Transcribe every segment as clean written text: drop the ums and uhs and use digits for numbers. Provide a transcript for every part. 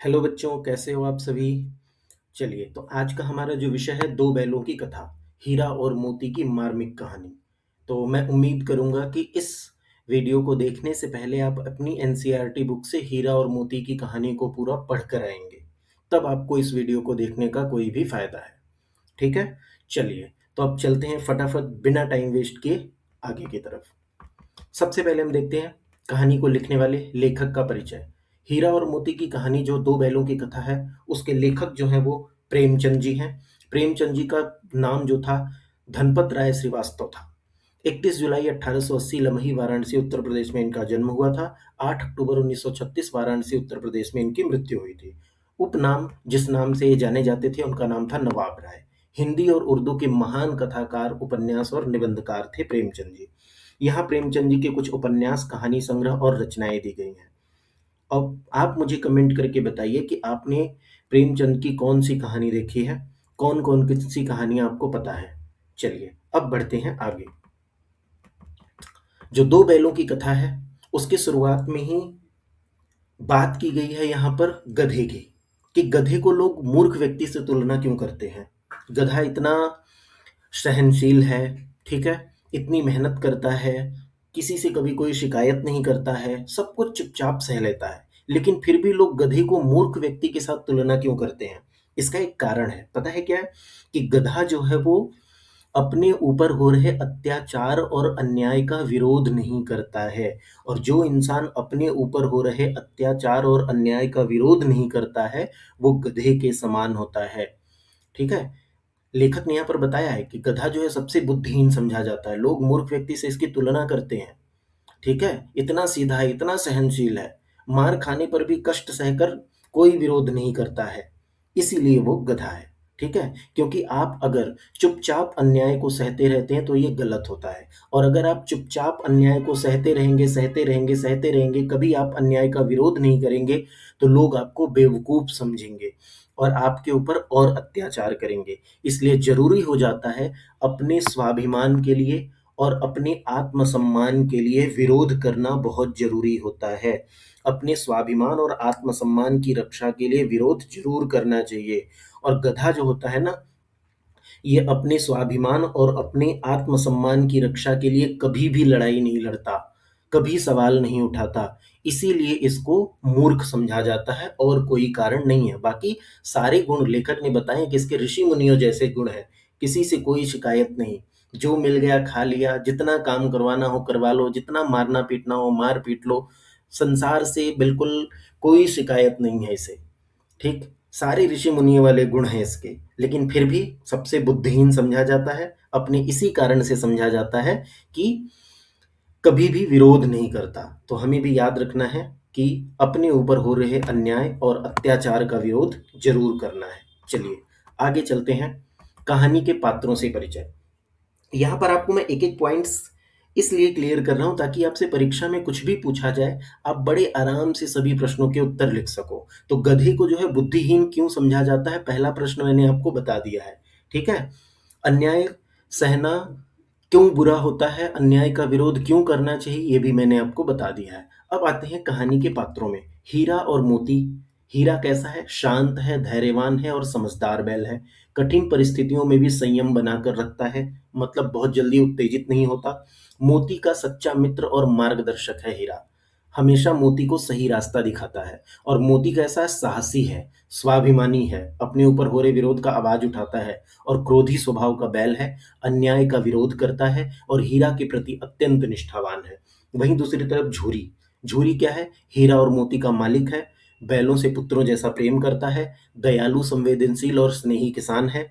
Hello बच्चों, कैसे हो आप सभी? चलिए, तो आज का हमारा जो विषय है दो बैलों की कथा, हीरा और मोती की मार्मिक कहानी। तो मैं उम्मीद करूंगा कि इस वीडियो को देखने से पहले आप अपनी एनसीईआरटी बुक से हीरा और मोती की कहानी को पूरा पढ़ कर आएंगे। तब आपको इस वीडियो को देखने का कोई भी फायदा है। ठीक है? चलिए, तो अब चलते हैं फटाफट बिना टाइम वेस्ट किए आगे की तरफ। सबसे पहले हम देखते हैं कहानी को लिखने वाले लेखक का परिचय। हीरा और मोती की कहानी जो दो बैलों की कथा है, उसके लेखक जो हैं वो प्रेमचंद जी हैं। प्रेमचंद जी का नाम जो था धनपत राय श्रीवास्तव था। 31 जुलाई 1880 लमही वाराणसी उत्तर प्रदेश में इनका जन्म हुआ था। 8 अक्टूबर 1936 वाराणसी उत्तर प्रदेश में इनकी मृत्यु हुई थी। उपनाम जिस नाम से ये जाने जाते थे उनका नाम था नवाब राय। हिंदी और उर्दू के महान कथाकार, उपन्यास और निबंधकार थे प्रेमचंद जी। यहाँ प्रेमचंद जी के कुछ उपन्यास, कहानी संग्रह और रचनाएं दी गई हैं। अब आप मुझे कमेंट करके बताइए कि आपने प्रेमचंद की कौन सी कहानी देखी है, कौन कौन सी कहानियां आपको पता है। चलिए, अब बढ़ते हैं आगे। जो दो बैलों की कथा है, उसकी शुरुआत में ही बात की गई है यहाँ पर गधे की, कि गधे को लोग मूर्ख व्यक्ति से तुलना क्यों करते हैं। गधा इतना सहनशील है, ठीक है, इतनी मेहनत करता है, किसी से कभी कोई शिकायत नहीं करता है, सब कुछ चुपचाप सह लेता है, लेकिन फिर भी लोग गधे को मूर्ख व्यक्ति के साथ तुलना क्यों करते हैं। इसका एक कारण है, पता है क्या है? कि गधा जो है वो अपने ऊपर हो रहे अत्याचार और अन्याय का विरोध नहीं करता है। और जो इंसान अपने ऊपर हो रहे अत्याचार और अन्याय का विरोध नहीं करता है, वो गधे के समान होता है। ठीक है? लेखक ने यहाँ पर बताया है कि गधा जो है सबसे बुद्धिहीन समझा जाता है, लोग मूर्ख व्यक्ति से इसकी तुलना करते हैं। ठीक है? इतना सीधा है, इतना सहनशील है, मार खाने पर भी कष्ट सहकर कोई विरोध नहीं करता है, इसीलिए वो गधा है। ठीक है? क्योंकि आप अगर चुपचाप अन्याय को सहते रहते हैं तो ये गलत होता है। और अगर आप चुपचाप अन्याय को सहते रहेंगे, सहते रहेंगे, सहते रहेंगे, कभी आप अन्याय का विरोध नहीं करेंगे, तो लोग आपको बेवकूफ समझेंगे और आपके ऊपर और अत्याचार करेंगे। इसलिए जरूरी हो जाता है अपने स्वाभिमान के लिए और अपने आत्मसम्मान के लिए विरोध करना बहुत जरूरी होता है। अपने स्वाभिमान और आत्मसम्मान की रक्षा के लिए विरोध जरूर करना चाहिए। और गधा जो होता है ना, ये अपने स्वाभिमान और अपने आत्मसम्मान की रक्षा के लिए कभी भी लड़ाई नहीं लड़ता, कभी सवाल नहीं उठाता। इसीलिए इसको मूर्ख समझा जाता है और कोई कारण नहीं है। बाकी सारे गुण लेखक ने बताए कि इसके ऋषि मुनियों जैसे गुण हैं। किसी से कोई शिकायत नहीं, जो मिल गया खा लिया, जितना काम करवाना हो करवा लो, जितना मारना पीटना हो मार पीट लो, संसार से बिल्कुल कोई शिकायत नहीं है इसे। ठीक, सारे ऋषि मुनियों वाले गुण हैं इसके, लेकिन फिर भी सबसे बुद्धिहीन समझा जाता है। अपने इसी कारण से समझा जाता है कि कभी भी विरोध नहीं करता। तो हमें भी याद रखना है कि अपने ऊपर हो रहे अन्याय और अत्याचार का विरोध जरूर करना है। चलिए आगे चलते हैं। कहानी के पात्रों से परिचय। यहाँ पर आपको मैं एक एक पॉइंट्स इसलिए क्लियर कर रहा हूँ ताकि आपसे परीक्षा में कुछ भी पूछा जाए, आप बड़े आराम से सभी प्रश्नों के उत्तर लिख सको। तो गधे को जो है बुद्धिहीन क्यों समझा जाता है, पहला प्रश्न मैंने आपको बता दिया है। ठीक है? अन्याय सहना क्यों बुरा होता है, अन्याय का विरोध क्यों करना चाहिए, ये भी मैंने आपको बता दिया है। अब आते हैं कहानी के पात्रों में। हीरा और मोती। हीरा कैसा है? शांत है, धैर्यवान है और समझदार बैल है। कठिन परिस्थितियों में भी संयम बनाकर रखता है, मतलब बहुत जल्दी उत्तेजित नहीं होता। मोती का सच्चा मित्र और मार्गदर्शक है हीरा, हमेशा मोती को सही रास्ता दिखाता है। और मोती कैसा है? साहसी है, स्वाभिमानी है, अपने ऊपर हो रहे विरोध का आवाज उठाता है और क्रोधी स्वभाव का बैल है, अन्याय का विरोध करता है और हीरा के प्रति अत्यंत निष्ठावान है। वहीं दूसरी तरफ झूरी। झूरी क्या है? हीरा और मोती का मालिक है, बैलों से पुत्रों जैसा प्रेम करता है, दयालु, संवेदनशील और स्नेही किसान है।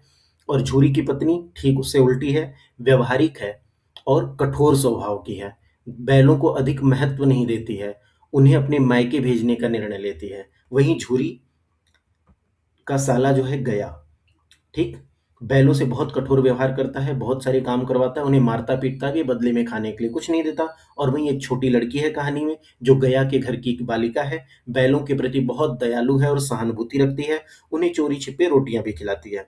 और झूरी की पत्नी ठीक उससे उल्टी है, व्यवहारिक है और कठोर स्वभाव की है, बैलों को अधिक महत्व नहीं देती है, उन्हें अपने मायके भेजने का निर्णय लेती है। वहीं झूरी का साला जो है गया, ठीक, बैलों से बहुत कठोर व्यवहार करता है, बहुत सारे काम करवाता है, उन्हें मारता पीटता भी, बदले में खाने के लिए कुछ नहीं देता। और वहीं एक छोटी लड़की है कहानी में जो गया के घर की एक बालिका है, बैलों के प्रति बहुत दयालु है और सहानुभूति रखती है, उन्हें चोरी छिपे रोटियां भी खिलाती है।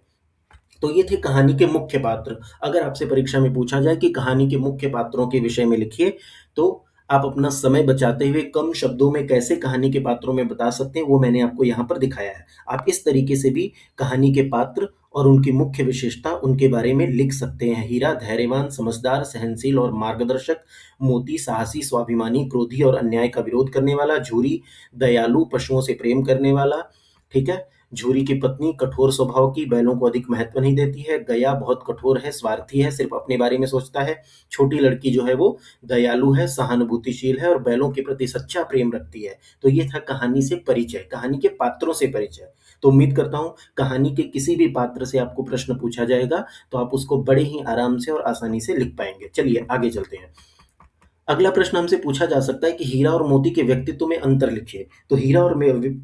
तो ये थे कहानी के मुख्य पात्र। अगर आपसे परीक्षा में पूछा जाए कि कहानी के मुख्य पात्रों के विषय में लिखिए, तो आप अपना समय बचाते हुए कम शब्दों में कैसे कहानी के पात्रों में बता सकते हैं, वो मैंने आपको यहाँ पर दिखाया है। आप इस तरीके से भी कहानी के पात्र और उनकी मुख्य विशेषता, उनके बारे में लिख सकते हैं। हीरा धैर्यवान, समझदार, सहनशील और मार्गदर्शक। मोती साहसी, स्वाभिमानी, क्रोधी और अन्याय का विरोध करने वाला। झूरी दयालु, पशुओं से प्रेम करने वाला। ठीक है? झूरी की पत्नी कठोर स्वभाव की, बैलों को अधिक महत्व नहीं देती है। गया बहुत कठोर है, स्वार्थी है, सिर्फ अपने बारे में सोचता है। छोटी लड़की जो है वो दयालु है, सहानुभूतिशील है और बैलों के प्रति सच्चा प्रेम रखती है। तो ये था कहानी से परिचय, कहानी के पात्रों से परिचय। तो उम्मीद करता हूँ कहानी के किसी भी पात्र से आपको प्रश्न पूछा जाएगा तो आप उसको बड़े ही आराम से और आसानी से लिख पाएंगे। चलिए आगे चलते हैं। अगला प्रश्न हमसे पूछा जा सकता है कि हीरा और मोती के व्यक्तित्व में अंतर लिखिए। तो हीरा और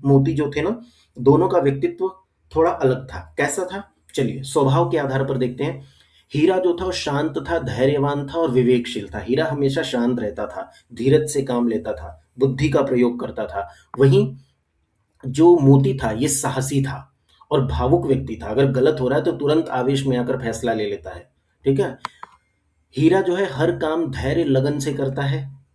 मोती जो थे ना, दोनों का व्यक्तित्व थोड़ा अलग था। कैसा था? चलिए स्वभाव के आधार पर देखते हैं। हीरा जो था वो शांत था, धैर्यवान था और विवेकशील था। हीरा हमेशा शांत रहता था, धीरज से काम लेता था, बुद्धि का प्रयोग करता था। वहीं जो मोती था ये साहसी था और भावुक व्यक्ति था। अगर गलत हो रहा है तो तुरंत आवेश में आकर फैसला ले लेता है। ठीक है? हीरा जो है हर काम धैर्य लगन से करता है।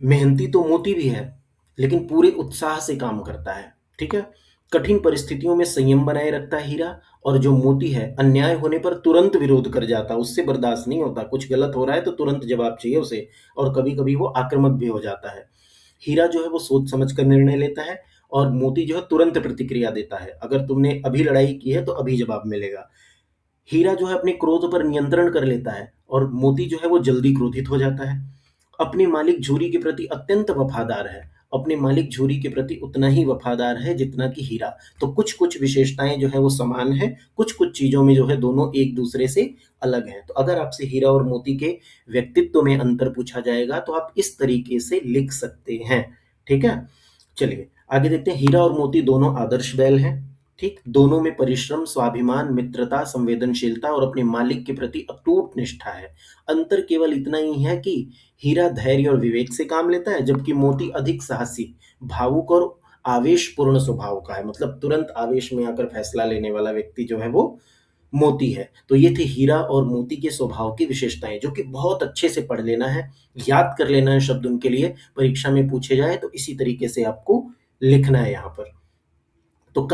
मेहनती तो मोती भी है, लेकिन पूरे उत्साह से काम करता है। ठीक है? कठिन परिस्थितियों में संयम बनाए रखता है हीरा। और जो मोती है अन्याय होने पर तुरंत विरोध कर जाता है, उससे बर्दाश्त नहीं होता। कुछ गलत हो रहा है तो तुरंत जवाब चाहिए उसे, और कभी कभी वो आक्रामक भी हो जाता है। हीरा जो है वो सोच समझ कर निर्णय लेता है और मोती जो है तुरंत प्रतिक्रिया देता है। अगर तुमने अभी लड़ाई की है तो अभी जवाब मिलेगा। हीरा जो है अपने क्रोध पर नियंत्रण कर लेता है और मोती जो है वो जल्दी क्रोधित हो जाता है। अपने मालिक झूरी के प्रति अत्यंत वफादार है। अपने मालिक झूरी के प्रति उतना ही वफादार है जितना कि हीरा। तो कुछ-कुछ विशेषताएँ जो है वो समान हैं, कुछ-कुछ चीज़ों में जो है दोनों एक-दूसरे से अलग हैं। तो अगर आपसे हीरा और मोती के व्यक्तित्व में अंतर पूछा जाएगा तो आप इस तरीके से लिख सकते हैं। ठीक है? चलिए आगे देखते हैं। हीरा और मोती दोनों आदर्श बैल हैं। ठीक? दोनों में परिश्रम, स्वाभिमान, मित्रता, संवेदनशीलता और अपने मालिक के प्रति अटूट निष्ठा है। अंतर केवल इतना ही है कि हीरा धैर्य और विवेक से काम लेता है, जबकि मोती अधिक साहसी, भावुक और आवेशपूर्ण स्वभाव का है। मतलब तुरंत आवेश में आकर फैसला लेने वाला व्यक्ति जो है वो मोती है। तो ये थे हीरा और मोती के स्वभाव की विशेषताएं, जो कि बहुत अच्छे से पढ़ लेना है, याद कर लेना है शब्द उनके लिए। परीक्षा में पूछे जाए तो इसी तरीके से आपको लिखना है यहाँ पर। तो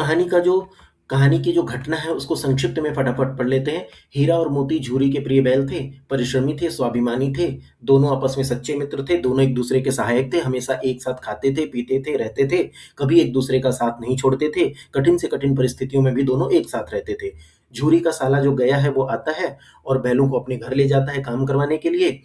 कहानी की जो घटना है उसको संक्षिप्त में फटाफट पढ़ लेते हैं। हीरा और मोती झूरी के प्रिय बैल थे, परिश्रमी थे, स्वाभिमानी थे, दोनों आपस में सच्चे मित्र थे, दोनों एक दूसरे के सहायक थे, हमेशा एक साथ खाते थे, पीते थे, रहते थे, कभी एक दूसरे का साथ नहीं छोड़ते थे, कठिन से कठिन परिस्थितियों में भी दोनों एक साथ रहते थे। झूरी का साला जो गया है वो आता है और बैलों को अपने घर ले जाता है काम करवाने के लिए,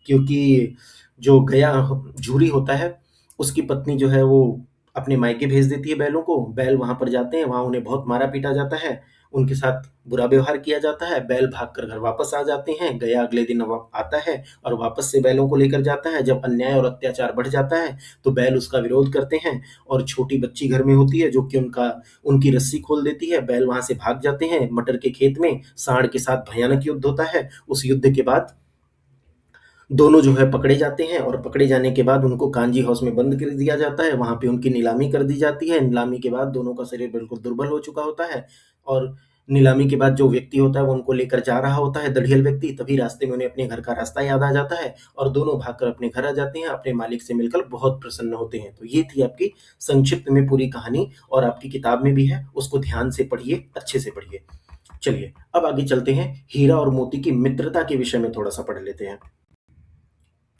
क्योंकि जो गया झूरी होता है उसकी पत्नी जो है वो अपने मायके भेज देती है बैलों को। बैल वहाँ पर जाते हैं, वहाँ उन्हें बहुत मारा-पीटा जाता है, उनके साथ बुरा व्यवहार किया जाता है। बैल भागकर घर वापस आ जाते हैं। गया अगले दिन आता है और वापस से बैलों को लेकर जाता है। जब अन्याय और अत्याचार बढ़ जाता है तो बैल उसका विरोध करते हैं और छोटी बच्ची घर में होती है जो कि उनकी रस्सी खोल देती है। बैल वहाँ से भाग जाते हैं। मटर के खेत में सांड के साथ भयानक युद्ध होता है। उस युद्ध के बाद दोनों जो है पकड़े जाते हैं और पकड़े जाने के बाद उनको कांजी हाउस में बंद कर दिया जाता है। वहाँ पे उनकी नीलामी कर दी जाती है। नीलामी के बाद दोनों का शरीर बिल्कुल दुर्बल हो चुका होता है और नीलामी के बाद जो व्यक्ति होता है वो उनको लेकर जा रहा होता है, दड़ियल व्यक्ति। तभी रास्ते में उन्हें अपने घर का रास्ता याद आ जाता है और दोनों भागकर अपने घर आ जाते हैं। अपने मालिक से मिलकर बहुत प्रसन्न होते हैं। तो ये थी आपकी संक्षिप्त में पूरी कहानी, और आपकी किताब में भी है, उसको ध्यान से पढ़िए, अच्छे से पढ़िए। चलिए अब आगे चलते हैं। हीरा और मोती की मित्रता के विषय में थोड़ा सा पढ़ लेते हैं।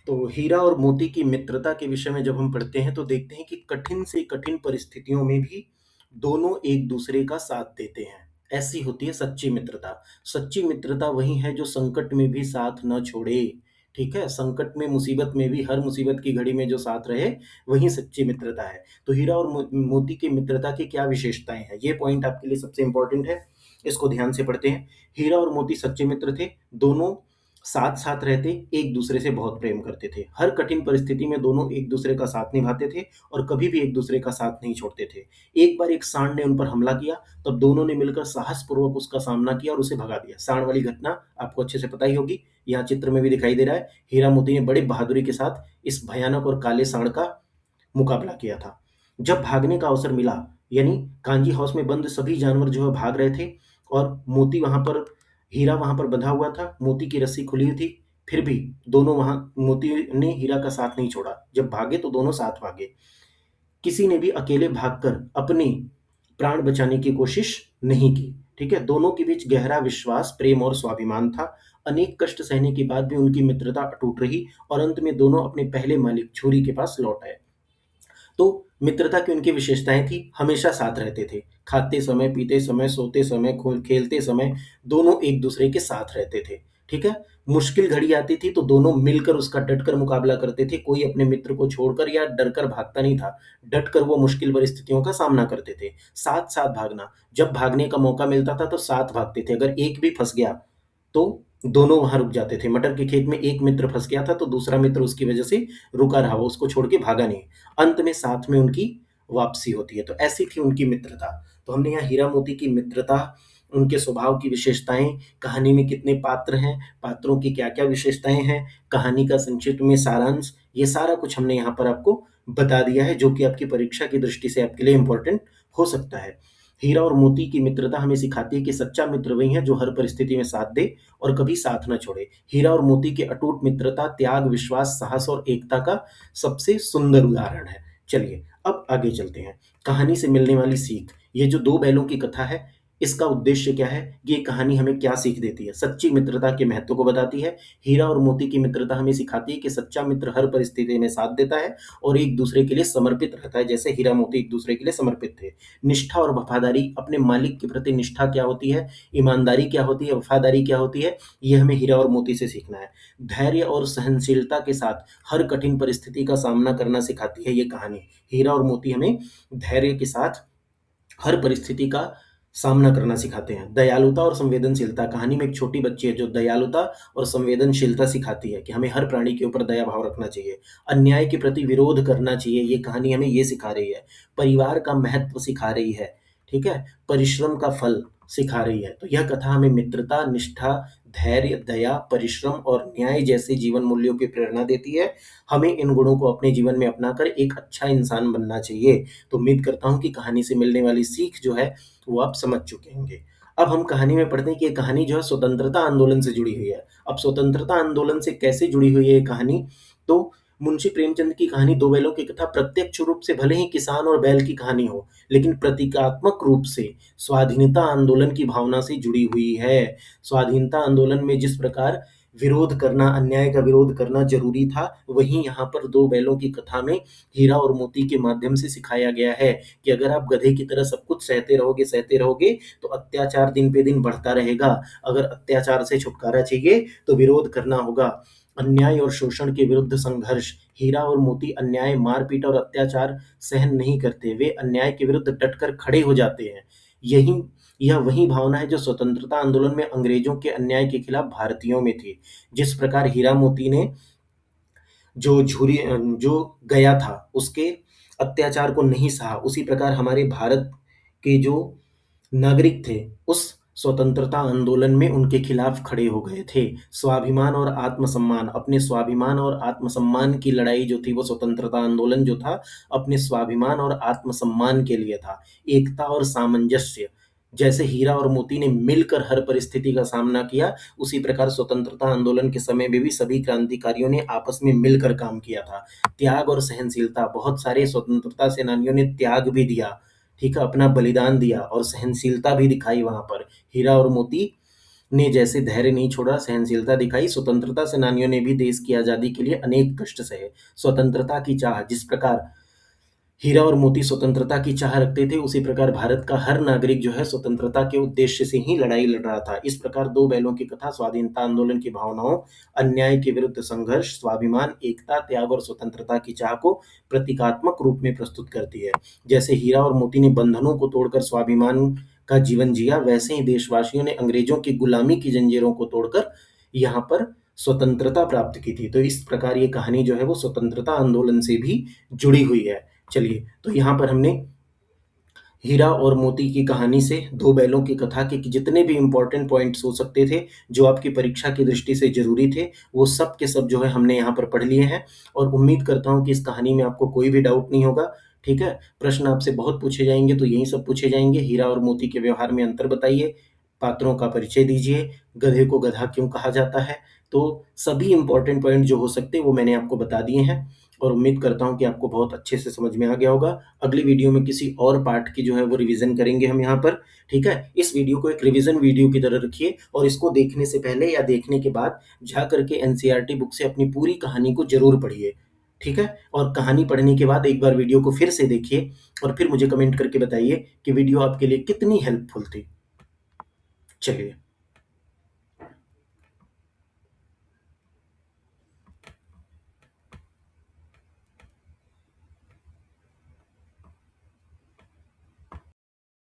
तो हीरा और मोती की मित्रता के विषय में जब हम पढ़ते हैं तो देखते हैं कि कठिन से कठिन परिस्थितियों में भी दोनों एक दूसरे का साथ देते हैं। ऐसी होती है सच्ची मित्रता। सच्ची मित्रता वही है जो संकट में भी साथ न छोड़े। ठीक है? संकट में, मुसीबत में भी, हर मुसीबत की घड़ी में जो साथ रहे, वही सच्ची मित्रता है। तो हीरा और मोती की मित्रता की क्या विशेषताएं हैं, ये पॉइंट आपके लिए सबसे इंपॉर्टेंट है। इसको ध्यान से पढ़ते हैं। हीरा और मोती सच्चे मित्र थे। दोनों साथ-साथ रहते, एक-दूसरे से बहुत प्रेम करते थे। हर कठिन परिस्थिति में दोनों एक-दूसरे का साथ निभाते थे और कभी भी एक-दूसरे का साथ नहीं छोड़ते थे। एक बार एक सांड ने उन पर हमला किया, तब दोनों ने मिलकर साहसपूर्वक उसका सामना किया और उसे भगा दिया। सांड वाली घटना आपको अच्छे से पता ही होगी, यहाँ चित्र में भी दिखाई दे रहा है। हीरा मोती ने बड़ी बहादुरी के साथ इस भयानक और काले सांड का मुकाबला किया था। जब भागने का अवसर मिला, यानी कांजी हाउस में बंद सभी जानवर जो है भाग रहे थे और हीरा वहाँ पर बंधा हुआ था, मोती की रस्सी खुली हुई थी। फिर भी दोनों वहाँ मोती ने हीरा का साथ नहीं छोड़ा। जब भागे तो दोनों साथ भागे। किसी ने भी अकेले भागकर अपनी प्राण बचाने की कोशिश नहीं की। ठीक है? दोनों के बीच गहरा विश्वास, प्रेम और स्वाभिमान था। अनेक कष्ट सहने के बाद भी उनकी मित्रता अटूट रही और अंत में दोनों अपने पहले मालिक छुरी के पास लौट आए। तो मित्रता की उनकी विशेषताएँ थी, हमेशा साथ रहते थे। खाते समय, पीते समय, सोते समय, खेलते समय दोनों एक-दूसरे के साथ रहते थे, ठीक है? मुश्किल घड़ी आती थी तो दोनों मिलकर उसका डटकर मुकाबला करते थे, कोई अपने मित्र को छोड़कर या डरकर भागता नहीं था। डटकर वो मुश्किल परिस्थितियों का सामना करते थे। साथ-साथ भागना, जब भागने का मौका मिलता था तो साथ भागते थे, अगर एक भी फँस गया तो दोनों वहाँ रुक जाते थे। मटर के खेत में एक मित्र फँस गया था तो दूसरा मित्र उसकी वजह से रुका रहा, वो उसको छोड़ के भागा नहीं। अंत में साथ में उनकी वापसी होती है। तो ऐसी थी उनकी मित्रता। तो हमने यहाँ हीरा मोती की मित्रता, उनके स्वभाव की विशेषताएँ, कहानी में कितने पात्र हैं, पात्रों की क्या-क्या विशेषताएँ हैं, कहानी का संक्षिप्त में सारांश, ये सारा कुछ हमने यहाँ पर आपको बता दिया है, जो कि आपकी परीक्षा की दृष्टि से आपके लिए इम्पोर्टेंट हो सकता है। हीरा और मोती की मित्रता हमें सिखाती है कि सच्चा मित्र वही है जो हर परिस्थिति में साथ दे और कभी साथ ना छोड़े। हीरा और मोती की अटूट मित्रता त्याग, विश्वास, साहस और एकता का सबसे सुंदर उदाहरण है। चलिए, अब आगे चलते हैं। कहानी से मिलने वाली सीख, ये जो 2 बैलों की कथा है, इसका उद्देश्य क्या है? ये कहानी हमें क्या सीख देती है? सच्ची मित्रता के महत्व को बताती है। हीरा और मोती की मित्रता हमें सिखाती है कि सच्चा मित्र हर परिस्थिति में साथ देता है और एक-दूसरे के लिए समर्पित रहता है, जैसे हीरा मोती एक-दूसरे के लिए समर्पित थे। निष्ठा और वफ़ादारी, अपने मालिक के प्रति निष्ठा क्या होती है, ईमानदारी क्या होती है, वफ़ादारी क्या होती है, ये हमें हीरा और मोती से सीखना है। धैर्य और सहनशीलता के साथ हर कठिन परिस्थिति का सामना करना सिखाती है ये कहानी। हीरा और मोती हमें धैर्य के साथ हर परिस्थिति का सामना करना सिखाते हैं। दयालुता और संवेदनशीलता, कहानी में एक छोटी बच्ची है जो दयालुता और संवेदनशीलता सिखाती है कि हमें हर प्राणी के ऊपर दया भाव रखना चाहिए। अन्याय के प्रति विरोध करना चाहिए, ये कहानी हमें ये सिखा रही है। परिवार का महत्व सिखा रही है, ठीक है? परिश्रम का फल सिखा रही है। तो यह कथा हमें मित्रता, निष्ठा, धैर्य, दया, परिश्रम और न्याय जैसे जीवन मूल्यों की प्रेरणा देती है। हमें इन गुणों को अपने जीवन में अपनाकर एक अच्छा इंसान बनना चाहिए। तो उम्मीद करता हूँ कि कहानी से मिलने वाली सीख जो है, वो आप समझ चुके होंगे। अब हम कहानी में पढ़ते हैं कि ये कहानी जो है स्वतंत्रता आंदोलन से जुड़ी हुई है। अब स्वतंत्रता आंदोलन से कैसे जुड़ी हुई है ये कहानी? तो मुंशी प्रेमचंद की कहानी 2 बैलों की कथा प्रत्यक्ष रूप से भले ही किसान और बैल की कहानी हो, लेकिन प्रतीकात्मक रूप से स्वाधीनता आंदोलन की भावना से जुड़ी हुई है। स्वाधीनता आंदोलन में जिस प्रकार विरोध करना, अन्याय का विरोध करना ज़रूरी था, वहीं यहाँ पर 2 बैलों की कथा में हीरा और मोती के माध्यम से सिखाया गया है कि अगर आप गधे की तरह सब कुछ सहते रहोगे, तो अत्याचार दिन पे दिन बढ़ता रहेगा। अगर अत्याचार से छुटकारा चाहिए, तो विरोध करना होगा। अन्याय और शोषण के विरुद्ध संघर्ष, हीरा और मोती अन्याय, मारपीट और अत्याचार सहन नहीं करते, वे अन्याय के विरुद्ध डटकर खड़े हो जाते हैं। यही यह वही भावना है जो स्वतंत्रता आंदोलन में अंग्रेजों के अन्याय के खिलाफ भारतीयों में थी। जिस प्रकार हीरा मोती ने जो गया था, उसके अत्याचार को नहीं सहा, उसी प्रकार हमारे भारत के जो नागरिक थे, उस स्वतंत्रता आंदोलन में उनके खिलाफ खड़े हो गए थे। स्वाभिमान और आत्मसम्मान, अपने स्वाभिमान और आत्मसम्मान की लड़ाई जो थी, वो स्वतंत्रता आंदोलन जो था, अपने स्वाभिमान और आत्मसम्मान के लिए था। एकता और सामंजस्य, जैसे हीरा और मोती ने मिलकर हर परिस्थिति का सामना किया, उसी प्रकार स्वतंत्रता आंदोलन के समय में भी सभी क्रांतिकारियों ने आपस में मिलकर काम किया था। त्याग और सहनशीलता, बहुत सारे स्वतंत्रता सेनानियों ने त्याग भी दिया, ठीक है? अपना बलिदान दिया और सहनशीलता भी दिखाई वहाँ पर। हीरा और मोती ने जैसे धैर्य नहीं छोड़ा, सहनशीलता दिखाई, स्वतंत्रता सेनानियों ने भी देश की आज़ादी के लिए अनेक कष्ट सहे। स्वतंत्रता की चाह, जिस प्रकार हीरा और मोती स्वतंत्रता की चाह रखते थे, उसी प्रकार भारत का हर नागरिक जो है स्वतंत्रता के उद्देश्य से ही लड़ाई लड़ रहा था। इस प्रकार 2 बैलों की कथा स्वाधीनता आंदोलन की भावनाओं, अन्याय के विरुद्ध संघर्ष, स्वाभिमान, एकता, त्याग और स्वतंत्रता की चाह को प्रतीकात्मक रूप में प्रस्तुत करती है। जैसे हीरा और मोती ने बंधनों को तोड़कर स्वाभिमान का जीवन जिया, वैसे ही देशवासियों ने अंग्रेजों की गुलामी की जंजीरों को तोड़कर यहाँ पर स्वतंत्रता प्राप्त की थी। तो इस प्रकार ये कहानी जो है वो स्वतंत्रता आंदोलन से भी जुड़ी हुई है। चलिए, तो यहाँ पर हमने हीरा और मोती की कहानी से 2 बैलों की कथा के जितने भी इम्पोर्टेंट पॉइंट्स हो सकते थे, जो आपकी परीक्षा की दृष्टि से ज़रूरी थे, वो सब के सब जो है हमने यहाँ पर पढ़ लिए हैं और उम्मीद करता हूँ कि इस कहानी में आपको कोई भी डाउट नहीं होगा, ठीक है? प्रश्न आपसे बहुत पूछे जाएँगे, तो यही सब पूछे जाएँगे। हीरा और मोती के व्यवहार में अंतर बताइए, पात्रों का परिचय दीजिए, गधे को गधा क्यों कहा जाता है, तो सभी इम्पोर्टेंट पॉइंट जो हो सकते हैं वो मैंने आपको बता दिए हैं और उम्मीद करता हूँ कि आपको बहुत अच्छे से समझ में आ गया होगा। अगली वीडियो में किसी और पार्ट की जो है वो रिवीजन करेंगे हम यहाँ पर, ठीक है? इस वीडियो को एक रिवीजन वीडियो की तरह रखिए और इसको देखने से पहले या देखने के बाद जा करके एनसीईआरटी बुक से अपनी पूरी कहानी को ज़रूर पढ़िए, ठीक है? और कहानी पढ़ने के बाद एक बार वीडियो को फिर से देखिए और फिर मुझे कमेंट करके बताइए कि वीडियो आपके लिए कितनी हेल्पफुल थी। चलिए।